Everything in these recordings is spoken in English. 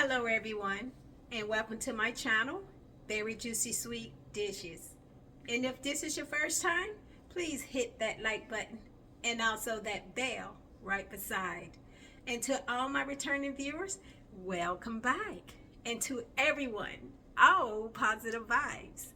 Hello everyone, and welcome to my channel, Berryjuicysweet Dishes. And if this is your first time, please hit that like button and also that bell right beside. And to all my returning viewers, welcome back. And to everyone, all positive vibes.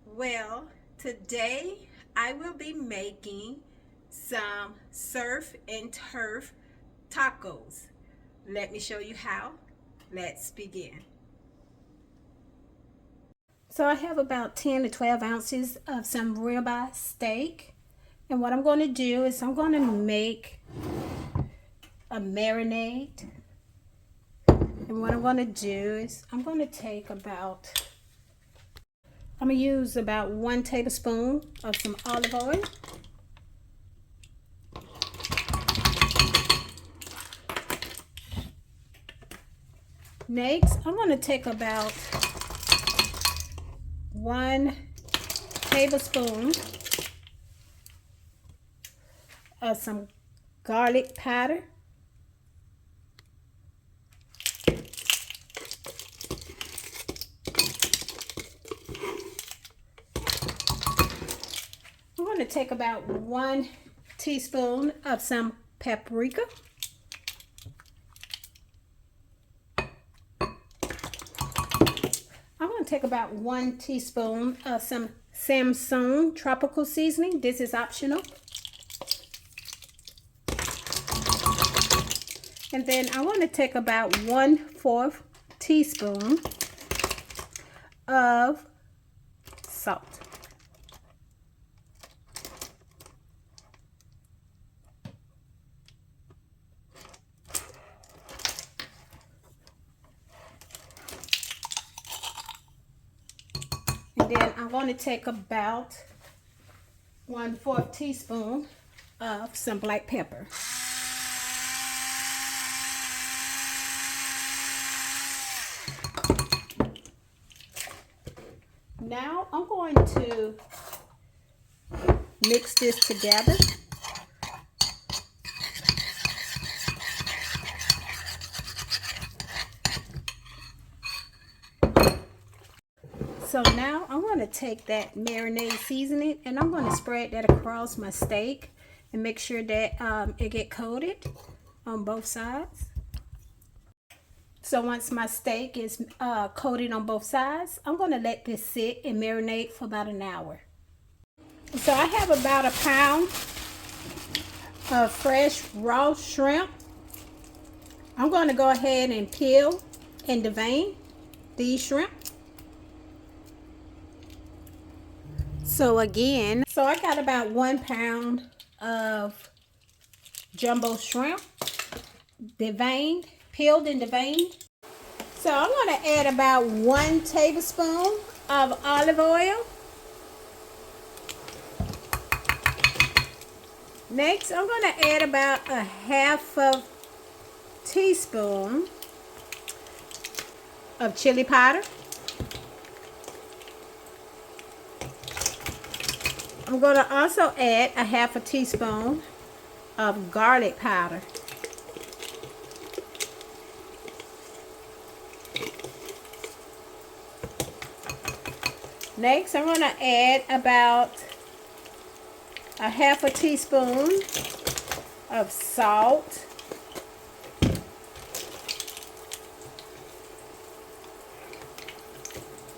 Well, today I will be making some surf and turf tacos. Let me show you how. Let's begin. So I have about 10 to 12 ounces of some ribeye steak. And what I'm going to do is I'm going to make a marinade. And what I'm going to do is I'm going to use about 1 tablespoon of some olive oil. Next, I'm going to take about 1 tablespoon of some garlic powder. I'm going to take about 1 teaspoon of some paprika. Take about 1 teaspoon of some Samsung tropical seasoning. This is optional. And then I want to take about 1/4 teaspoon of salt. And then I'm going to take about 1/4 teaspoon of some black pepper. Now I'm going to mix this together. So now I'm going to take that marinade seasoning and I'm going to spread that across my steak and make sure that it get coated on both sides. So once my steak is coated on both sides, I'm going to let this sit and marinate for about an hour. So I have about 1 pound of fresh raw shrimp. I'm going to go ahead and peel and devein these shrimp. So I got about 1 pound of jumbo shrimp, deveined, peeled and deveined. So I'm going to add about 1 tablespoon of olive oil. Next, I'm going to add about 1/2 teaspoon of chili powder. I'm going to also add 1/2 teaspoon of garlic powder. Next, I'm going to add about 1/2 teaspoon of salt.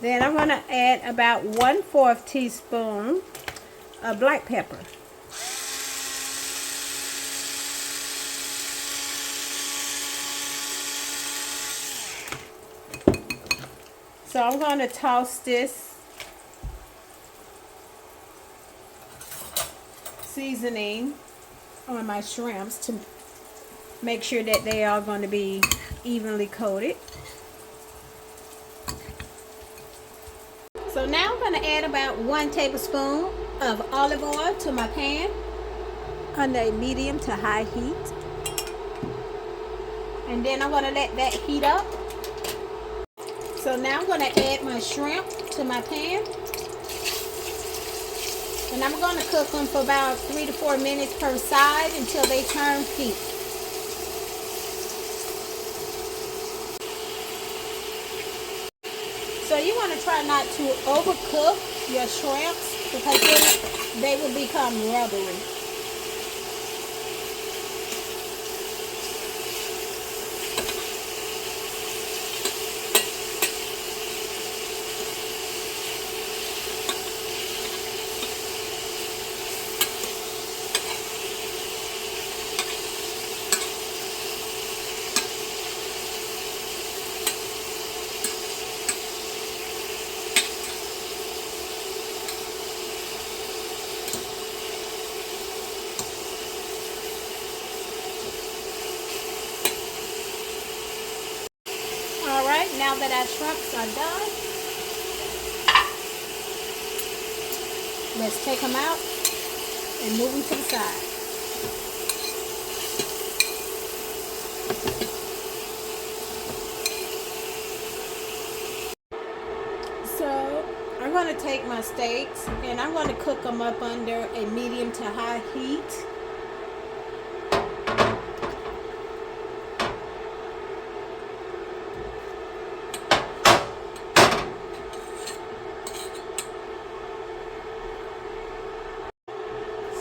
Then I'm going to add about 1/4 teaspoon of black pepper. So I'm going to toss this seasoning on my shrimps to make sure that they are going to be evenly coated. So now I'm going to add about 1 tablespoon of olive oil to my pan under a medium to high heat. And then I'm going to let that heat up. So now I'm going to add my shrimp to my pan. And I'm going to cook them for about 3 to 4 minutes per side until they turn pink. So you want to try not to overcook your shrimps because then they will become rubbery. Alright, now that our shrimps are done, let's take them out and move them to the side. So, I'm going to take my steaks and I'm going to cook them up under a medium to high heat.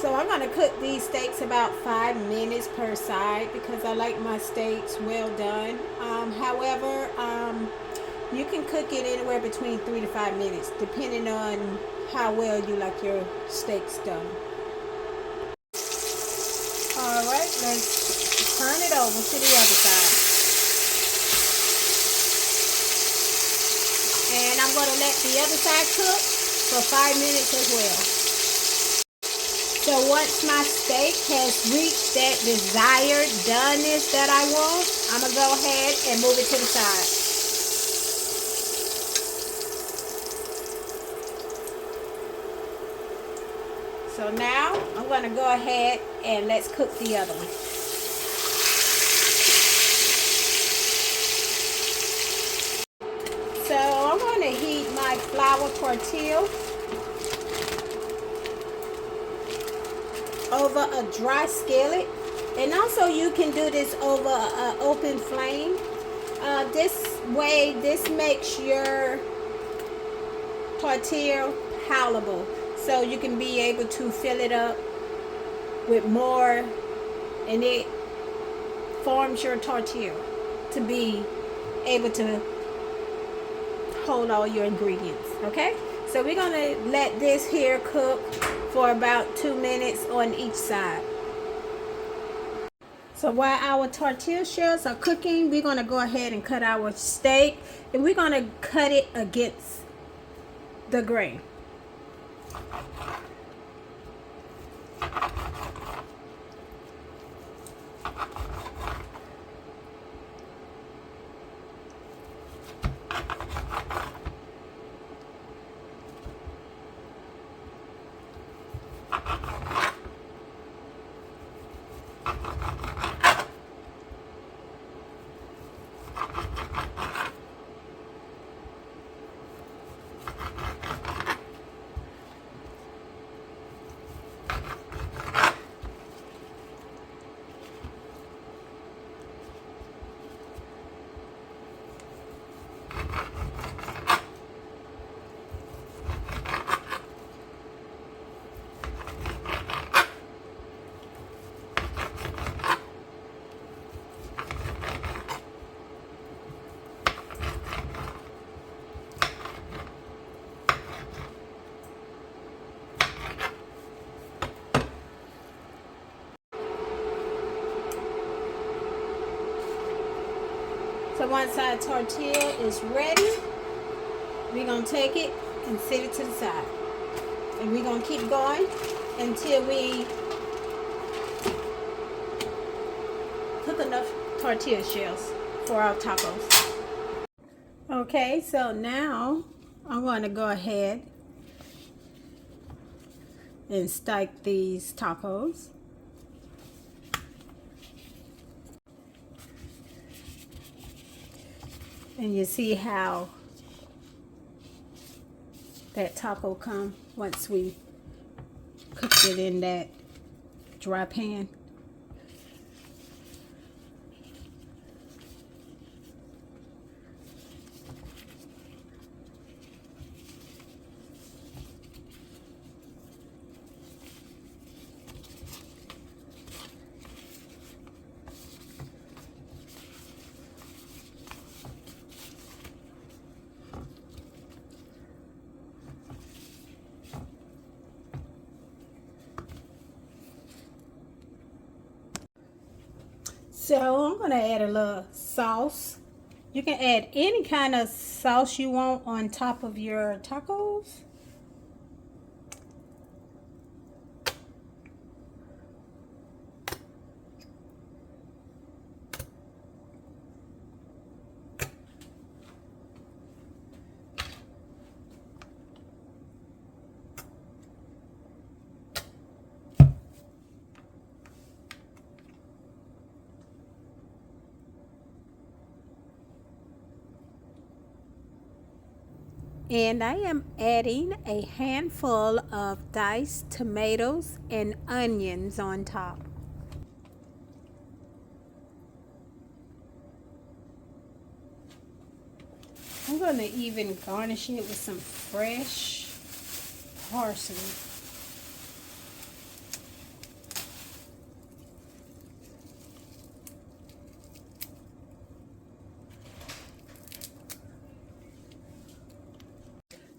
So I'm going to cook these steaks about 5 minutes per side because I like my steaks well done. However, you can cook it anywhere between 3 to 5 minutes depending on how well you like your steaks done. Alright, let's turn it over to the other side. And I'm going to let the other side cook for 5 minutes as well. So once my steak has reached that desired doneness that I want, I'm going to go ahead and move it to the side. So now I'm going to go ahead and let's cook the other one. So I'm going to heat my flour tortilla over a dry skillet, and also you can do this over an open flame. This way, this makes your tortilla palatable, so you can be able to fill it up with more, and it forms your tortilla to be able to hold all your ingredients. Okay, so we're gonna let this here cook for about 2 minutes on each side. So while our tortilla shells are cooking, we're going to go ahead and cut our steak, and we're going to cut it against the grain. So once our tortilla is ready, we're going to take it and set it to the side. And we're going to keep going until we cook enough tortilla shells for our tacos. Okay, so now I'm going to go ahead and stack these tacos. And you see how that taco come once we cooked it in that dry pan. So I'm gonna add a little sauce. You can add any kind of sauce you want on top of your tacos. And I am adding a handful of diced tomatoes and onions on top. I'm going to even garnish it with some fresh parsley.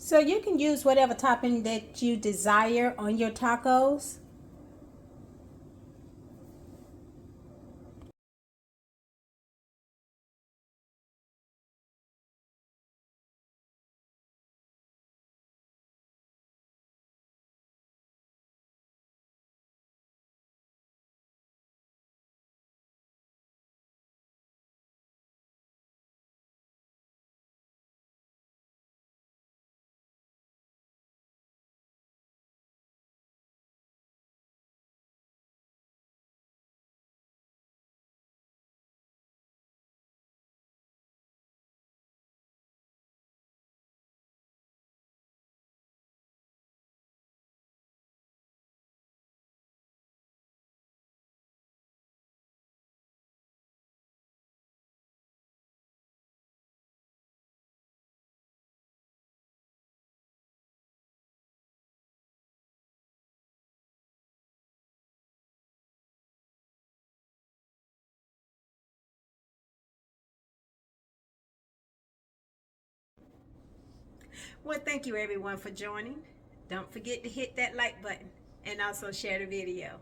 So you can use whatever topping that you desire on your tacos. Well, thank you everyone for joining. Don't forget to hit that like button and also share the video.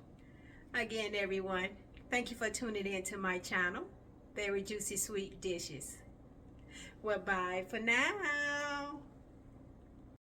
Again, everyone, thank you for tuning in to my channel, Very Juicy Sweet Dishes. Well, bye for now.